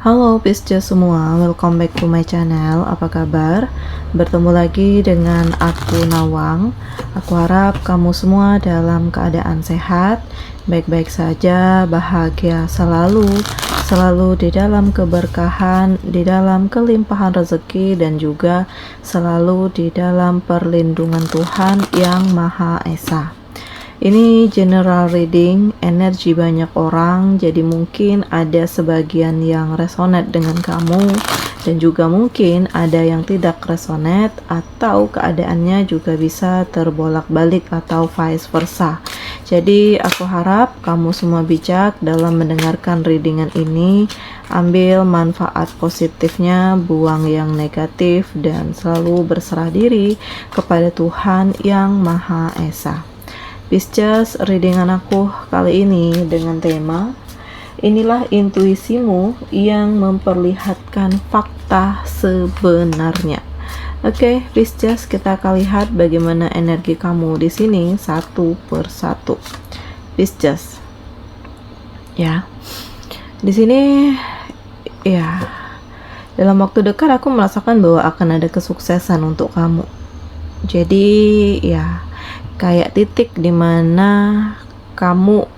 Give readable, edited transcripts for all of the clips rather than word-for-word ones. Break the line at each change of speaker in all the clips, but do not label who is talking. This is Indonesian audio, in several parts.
Halo Pisces semua, welcome back to my channel. Apa kabar? Bertemu lagi dengan aku Nawang. Aku harap kamu semua dalam keadaan sehat, baik-baik saja, bahagia selalu di dalam keberkahan, di dalam kelimpahan rezeki, dan juga selalu di dalam perlindungan Tuhan yang Maha Esa. Ini general reading, energi banyak orang, jadi mungkin ada sebagian yang resonate dengan kamu, dan juga mungkin ada yang tidak resonate, atau keadaannya juga bisa terbolak-balik atau vice versa. Jadi aku harap kamu semua bijak dalam mendengarkan readingan ini, ambil manfaat positifnya, buang yang negatif, dan selalu berserah diri kepada Tuhan yang Maha Esa. Pisces, readingan aku kali ini dengan tema inilah intuisimu yang memperlihatkan fakta sebenarnya. Oke, Pisces, kita akan lihat bagaimana energi kamu di sini satu persatu. Pisces, ya, di sini, ya, dalam waktu dekat aku merasakan bahwa akan ada kesuksesan untuk kamu. Jadi, ya, kayak titik dimana kamu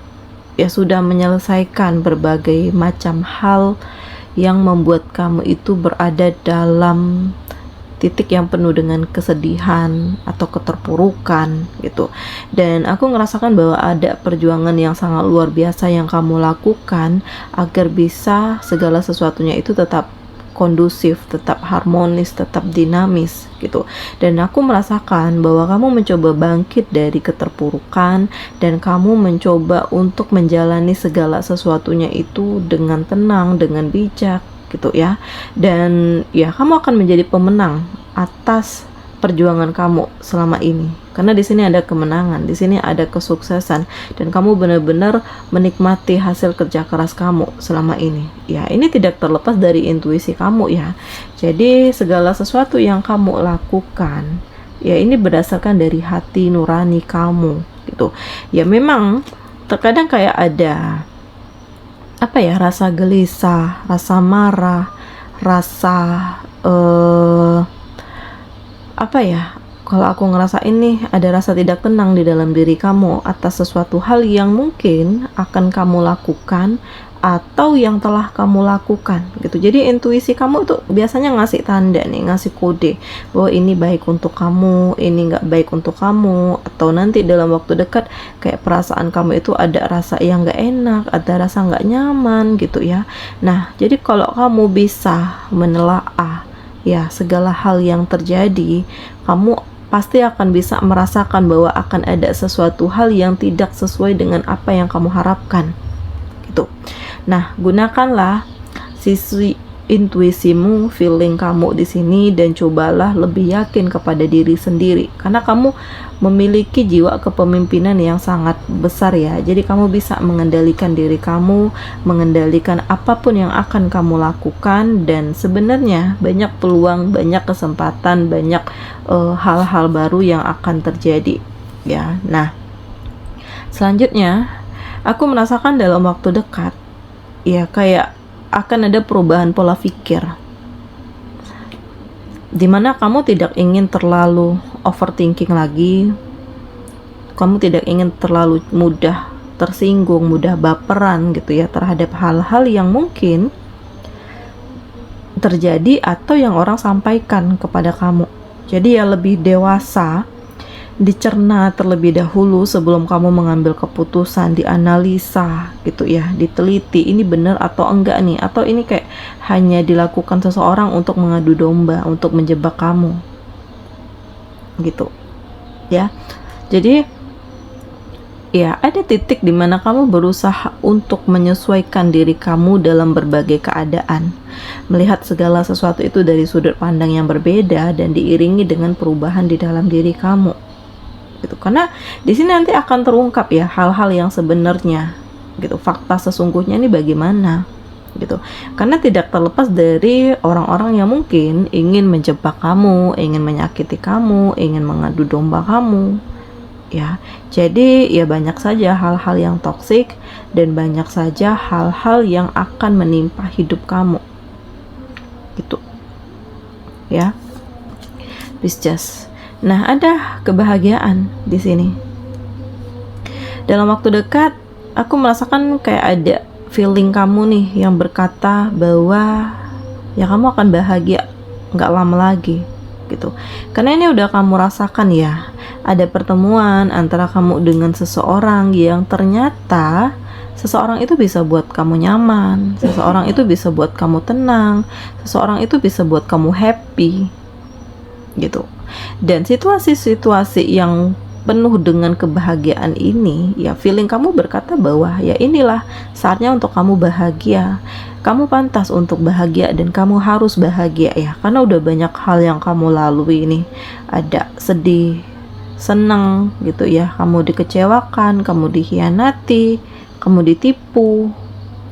ya sudah menyelesaikan berbagai macam hal yang membuat kamu itu berada dalam titik yang penuh dengan kesedihan atau keterpurukan gitu. Dan aku ngerasakan bahwa ada perjuangan yang sangat luar biasa yang kamu lakukan agar bisa segala sesuatunya itu tetap kondusif, tetap harmonis, tetap dinamis gitu. Dan aku merasakan bahwa kamu mencoba bangkit dari keterpurukan dan kamu mencoba untuk menjalani segala sesuatunya itu dengan tenang, dengan bijak gitu ya. Dan ya kamu akan menjadi pemenang atas perjuangan kamu selama ini. Karena di sini ada kemenangan, di sini ada kesuksesan, dan kamu benar-benar menikmati hasil kerja keras kamu selama ini. Ya, ini tidak terlepas dari intuisi kamu ya. Jadi segala sesuatu yang kamu lakukan, ya ini berdasarkan dari hati nurani kamu gitu. Ya memang terkadang kayak ada rasa gelisah, rasa marah, rasa kalau aku ngerasa ini ada rasa tidak tenang di dalam diri kamu atas sesuatu hal yang mungkin akan kamu lakukan atau yang telah kamu lakukan gitu. Jadi intuisi kamu tuh biasanya ngasih tanda nih, ngasih kode bahwa ini baik untuk kamu, ini nggak baik untuk kamu, atau nanti dalam waktu dekat kayak perasaan kamu itu ada rasa yang nggak enak, ada rasa nggak nyaman gitu ya. Nah, jadi kalau kamu bisa menelaah ya segala hal yang terjadi, kamu pasti akan bisa merasakan bahwa akan ada sesuatu hal yang tidak sesuai dengan apa yang kamu harapkan gitu. Nah, gunakanlah sisi intuisimu, feeling kamu di sini, dan cobalah lebih yakin kepada diri sendiri karena kamu memiliki jiwa kepemimpinan yang sangat besar ya. Jadi kamu bisa mengendalikan diri kamu, mengendalikan apapun yang akan kamu lakukan, dan sebenarnya banyak peluang, banyak kesempatan, banyak hal-hal baru yang akan terjadi ya. Nah, selanjutnya aku merasakan dalam waktu dekat ya kayak akan ada perubahan pola pikir dimana kamu tidak ingin terlalu overthinking lagi, kamu tidak ingin terlalu mudah tersinggung, mudah baperan gitu ya terhadap hal-hal yang mungkin terjadi atau yang orang sampaikan kepada kamu. Jadi ya lebih dewasa, dicerna terlebih dahulu sebelum kamu mengambil keputusan, dianalisa gitu ya, diteliti ini benar atau enggak nih, atau ini kayak hanya dilakukan seseorang untuk mengadu domba, untuk menjebak kamu gitu ya. Jadi ya ada titik dimana kamu berusaha untuk menyesuaikan diri kamu dalam berbagai keadaan, melihat segala sesuatu itu dari sudut pandang yang berbeda dan diiringi dengan perubahan di dalam diri kamu gitu. Karena di sini nanti akan terungkap ya hal-hal yang sebenarnya gitu, fakta sesungguhnya ini bagaimana gitu. Karena tidak terlepas dari orang-orang yang mungkin ingin menjebak kamu, ingin menyakiti kamu, ingin mengadu domba kamu ya. Jadi ya banyak saja hal-hal yang toksik dan banyak saja hal-hal yang akan menimpa hidup kamu gitu ya, Pisces. Nah, ada kebahagiaan di sini. Dalam waktu dekat, aku merasakan kayak ada feeling kamu nih yang berkata bahwa ya kamu akan bahagia nggak lama lagi gitu. Karena ini udah kamu rasakan ya, ada pertemuan antara kamu dengan seseorang yang ternyata seseorang itu bisa buat kamu nyaman, seseorang itu bisa buat kamu tenang, seseorang itu bisa buat kamu happy gitu. Dan situasi-situasi yang penuh dengan kebahagiaan ini, ya feeling kamu berkata bahwa ya inilah saatnya untuk kamu bahagia. Kamu pantas untuk bahagia dan kamu harus bahagia ya, karena udah banyak hal yang kamu lalui ini. Ada sedih, senang gitu ya, kamu dikecewakan, kamu dikhianati, kamu ditipu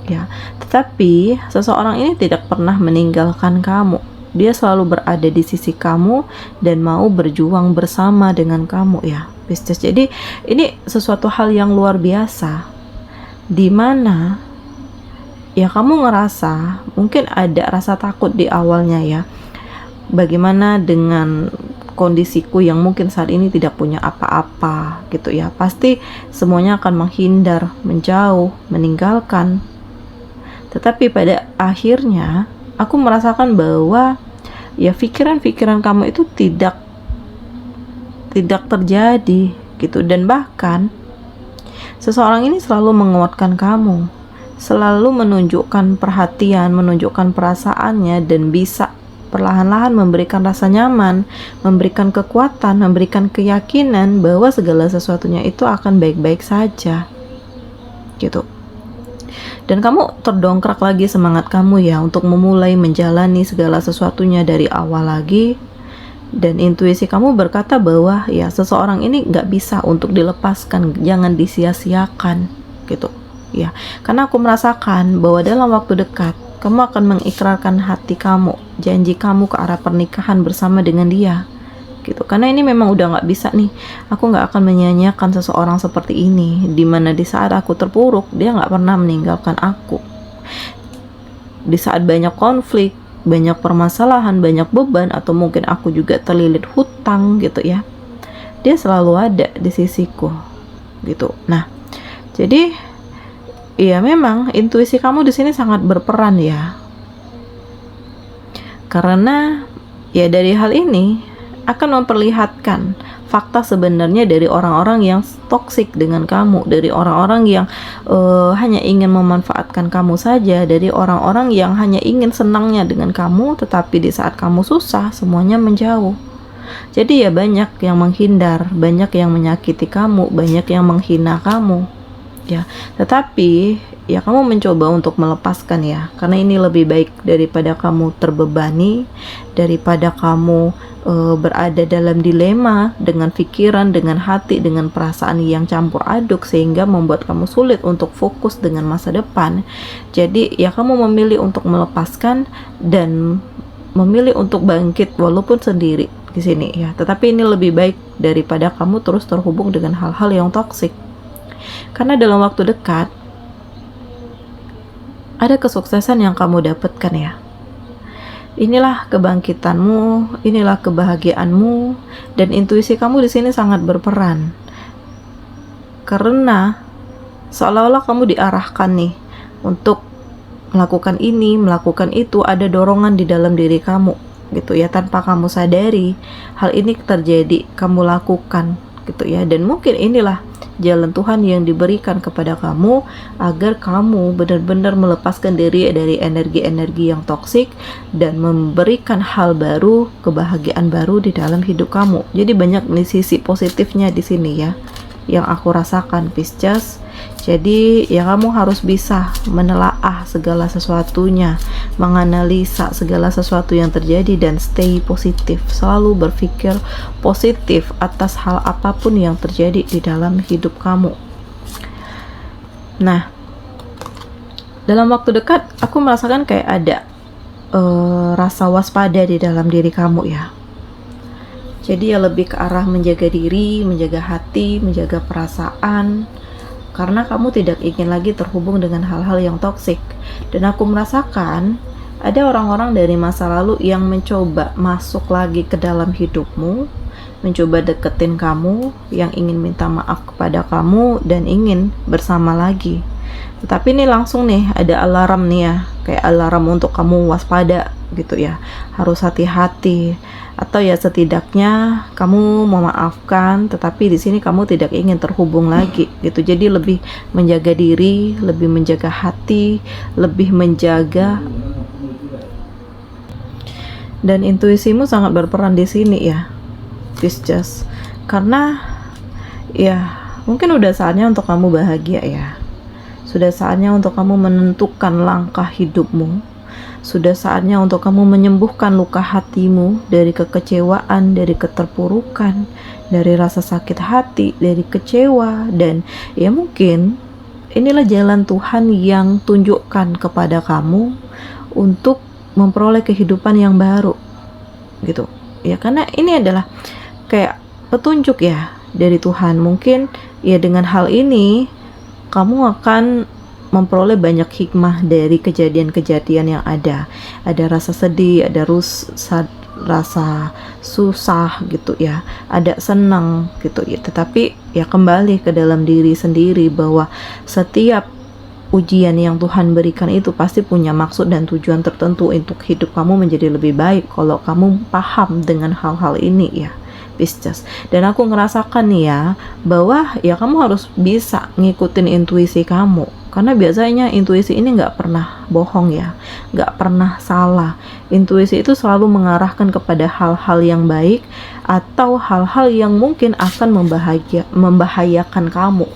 ya. Tetapi seseorang ini tidak pernah meninggalkan kamu. Dia selalu berada di sisi kamu dan mau berjuang bersama dengan kamu ya, Pisces. Jadi ini sesuatu hal yang luar biasa, dimana ya kamu ngerasa mungkin ada rasa takut di awalnya ya. Bagaimana dengan kondisiku yang mungkin saat ini tidak punya apa-apa gitu ya. Pasti semuanya akan menghindar, menjauh, meninggalkan. Tetapi pada akhirnya aku merasakan bahwa ya pikiran-pikiran kamu itu tidak terjadi gitu. Dan bahkan seseorang ini selalu menguatkan kamu, selalu menunjukkan perhatian, menunjukkan perasaannya, dan bisa perlahan-lahan memberikan rasa nyaman, memberikan kekuatan, memberikan keyakinan bahwa segala sesuatunya itu akan baik-baik saja gitu. Dan kamu terdongkrak lagi semangat kamu ya untuk memulai menjalani segala sesuatunya dari awal lagi. Dan intuisi kamu berkata bahwa ya seseorang ini nggak bisa untuk dilepaskan, jangan disia-siakan gitu ya. Karena aku merasakan bahwa dalam waktu dekat kamu akan mengikrarkan hati kamu, janji kamu ke arah pernikahan bersama dengan dia gitu. Karena ini memang udah nggak bisa nih, aku nggak akan menyia-nyiakan seseorang seperti ini, dimana di saat aku terpuruk dia nggak pernah meninggalkan aku. Di saat banyak konflik, banyak permasalahan, banyak beban, atau mungkin aku juga terlilit hutang gitu ya, dia selalu ada di sisiku gitu. Nah, jadi ya memang intuisi kamu di sini sangat berperan ya, karena ya dari hal ini akan memperlihatkan fakta sebenarnya dari orang-orang yang toksik dengan kamu, dari orang-orang yang hanya ingin memanfaatkan kamu saja, dari orang-orang yang hanya ingin senangnya dengan kamu, tetapi di saat kamu susah semuanya menjauh. Jadi ya banyak yang menghindar, banyak yang menyakiti kamu, banyak yang menghina kamu ya. Tetapi ya kamu mencoba untuk melepaskan ya, karena ini lebih baik daripada kamu terbebani, daripada kamu berada dalam dilema dengan pikiran, dengan hati, dengan perasaan yang campur aduk sehingga membuat kamu sulit untuk fokus dengan masa depan. Jadi ya kamu memilih untuk melepaskan dan memilih untuk bangkit walaupun sendiri di sini ya. Tetapi ini lebih baik daripada kamu terus terhubung dengan hal-hal yang toksik. Karena dalam waktu dekat ada kesuksesan yang kamu dapatkan ya. Inilah kebangkitanmu, inilah kebahagiaanmu, dan intuisi kamu di sini sangat berperan. Karena seolah-olah kamu diarahkan nih untuk melakukan ini, melakukan itu, ada dorongan di dalam diri kamu gitu ya, tanpa kamu sadari hal ini terjadi, kamu lakukan gitu ya. Dan mungkin inilah jalan Tuhan yang diberikan kepada kamu agar kamu benar-benar melepaskan diri dari energi-energi yang toksik dan memberikan hal baru, kebahagiaan baru di dalam hidup kamu. Jadi banyak nih sisi positifnya di sini ya yang aku rasakan, Pisces. Jadi ya kamu harus bisa menelaah segala sesuatunya, menganalisa segala sesuatu yang terjadi, dan stay positif, selalu berpikir positif atas hal apapun yang terjadi di dalam hidup kamu. Nah, dalam waktu dekat aku merasakan kayak ada rasa waspada di dalam diri kamu ya. Jadi ya lebih ke arah menjaga diri, menjaga hati, menjaga perasaan, karena kamu tidak ingin lagi terhubung dengan hal-hal yang toksik. Dan aku merasakan Ada orang-orang dari masa lalu yang mencoba masuk lagi ke dalam hidupmu, mencoba deketin kamu, yang ingin minta maaf kepada kamu dan ingin bersama lagi. Tetapi ini langsung nih ada alarm nih ya, kayak alarm untuk kamu waspada gitu ya, harus hati-hati. Atau ya setidaknya kamu memaafkan, tetapi di sini kamu tidak ingin terhubung lagi gitu. Jadi lebih menjaga diri, lebih menjaga hati, lebih menjaga, dan intuisimu sangat berperan di sini ya, Pisces. Karena ya mungkin udah saatnya untuk kamu bahagia ya. Sudah saatnya untuk kamu menentukan langkah hidupmu. Sudah saatnya untuk kamu menyembuhkan luka hatimu dari kekecewaan, dari keterpurukan, dari rasa sakit hati, dari kecewa. Dan ya mungkin inilah jalan Tuhan yang tunjukkan kepada kamu untuk memperoleh kehidupan yang baru gitu ya, karena ini adalah kayak petunjuk ya dari Tuhan. Mungkin ya dengan hal ini kamu akan memperoleh banyak hikmah dari kejadian-kejadian yang ada rasa sedih, ada rasa susah gitu ya, ada senang gitu ya, tetapi ya kembali ke dalam diri sendiri bahwa setiap ujian yang Tuhan berikan itu pasti punya maksud dan tujuan tertentu untuk hidup kamu menjadi lebih baik kalau kamu paham dengan hal-hal ini ya, Pisces. Dan aku ngerasakan nih ya bahwa ya kamu harus bisa ngikutin intuisi kamu, karena biasanya intuisi ini nggak pernah bohong ya, nggak pernah salah. Intuisi itu selalu mengarahkan kepada hal-hal yang baik atau hal-hal yang mungkin akan membahayakan kamu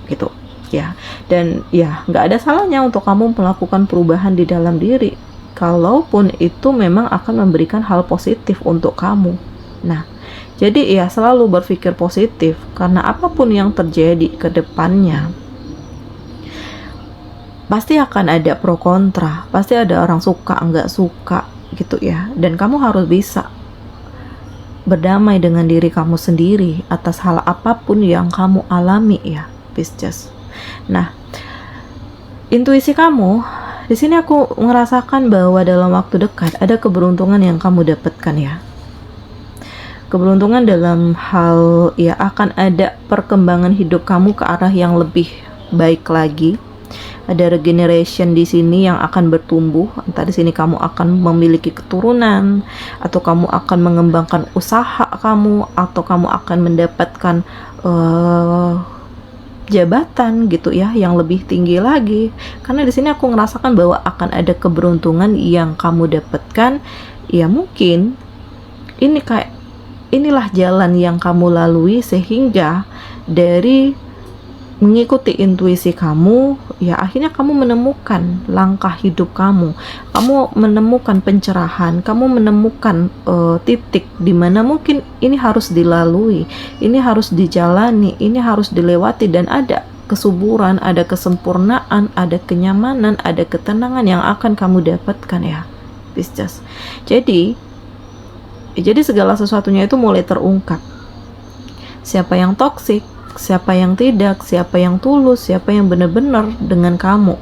gitu ya. Dan ya nggak ada salahnya untuk kamu melakukan perubahan di dalam diri, kalaupun itu memang akan memberikan hal positif untuk kamu. Nah, jadi ya selalu berpikir positif, karena apapun yang terjadi ke depannya pasti akan ada pro kontra, pasti ada orang suka nggak suka gitu ya. Dan kamu harus bisa berdamai dengan diri kamu sendiri atas hal apapun yang kamu alami ya, Pisces. Nah, intuisi kamu di sini aku ngerasakan bahwa dalam waktu dekat ada keberuntungan yang kamu dapatkan ya. Keberuntungan dalam hal ya akan ada perkembangan hidup kamu ke arah yang lebih baik lagi. Ada regeneration di sini yang akan bertumbuh. Entah di sini kamu akan memiliki keturunan, atau kamu akan mengembangkan usaha kamu, atau kamu akan mendapatkan jabatan gitu ya yang lebih tinggi lagi. Karena di sini aku ngerasakan bahwa akan ada keberuntungan yang kamu dapatkan. Ya mungkin inilah jalan yang kamu lalui, sehingga dari mengikuti intuisi kamu ya akhirnya kamu menemukan langkah hidup kamu menemukan pencerahan, kamu menemukan titik di mana mungkin ini harus dilalui, ini harus dijalani, ini harus dilewati, dan ada kesuburan, ada kesempurnaan, ada kenyamanan, ada ketenangan yang akan kamu dapatkan ya, Pisces. Jadi segala sesuatunya itu mulai terungkap. Siapa yang toksik, siapa yang tidak, siapa yang tulus, siapa yang benar-benar dengan kamu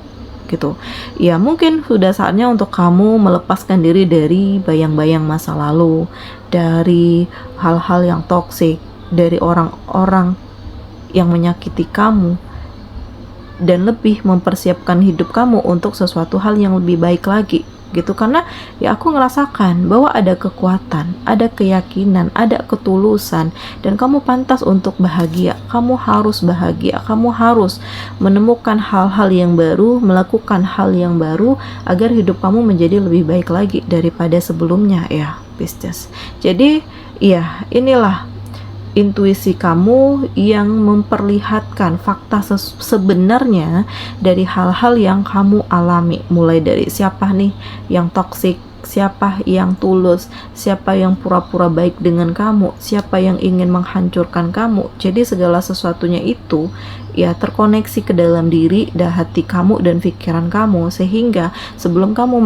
gitu. Ya mungkin sudah saatnya untuk kamu melepaskan diri dari bayang-bayang masa lalu, dari hal-hal yang toksik, dari orang-orang yang menyakiti kamu, dan lebih mempersiapkan hidup kamu untuk sesuatu hal yang lebih baik lagi gitu. Karena ya aku ngerasakan bahwa ada kekuatan, ada keyakinan, ada ketulusan, dan kamu pantas untuk bahagia. Kamu harus bahagia, kamu harus menemukan hal-hal yang baru, melakukan hal yang baru agar hidup kamu menjadi lebih baik lagi daripada sebelumnya ya, Pisces. Jadi ya inilah intuisi kamu yang memperlihatkan fakta sebenarnya dari hal-hal yang kamu alami, mulai dari siapa nih yang toksik, siapa yang tulus, siapa yang pura-pura baik dengan kamu, siapa yang ingin menghancurkan kamu. Jadi segala sesuatunya itu ya terkoneksi ke dalam diri dan hati kamu dan pikiran kamu, sehingga sebelum kamu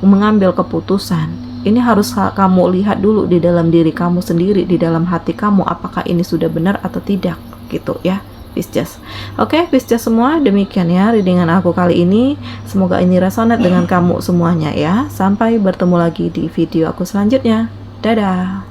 mengambil keputusan, ini harus kamu lihat dulu di dalam diri kamu sendiri, di dalam hati kamu, apakah ini sudah benar atau tidak gitu ya, Pisces. Oke, Pisces semua, demikian ya readingan aku kali ini. Semoga ini resonate dengan kamu semuanya ya. Sampai bertemu lagi di video aku selanjutnya. Dadah.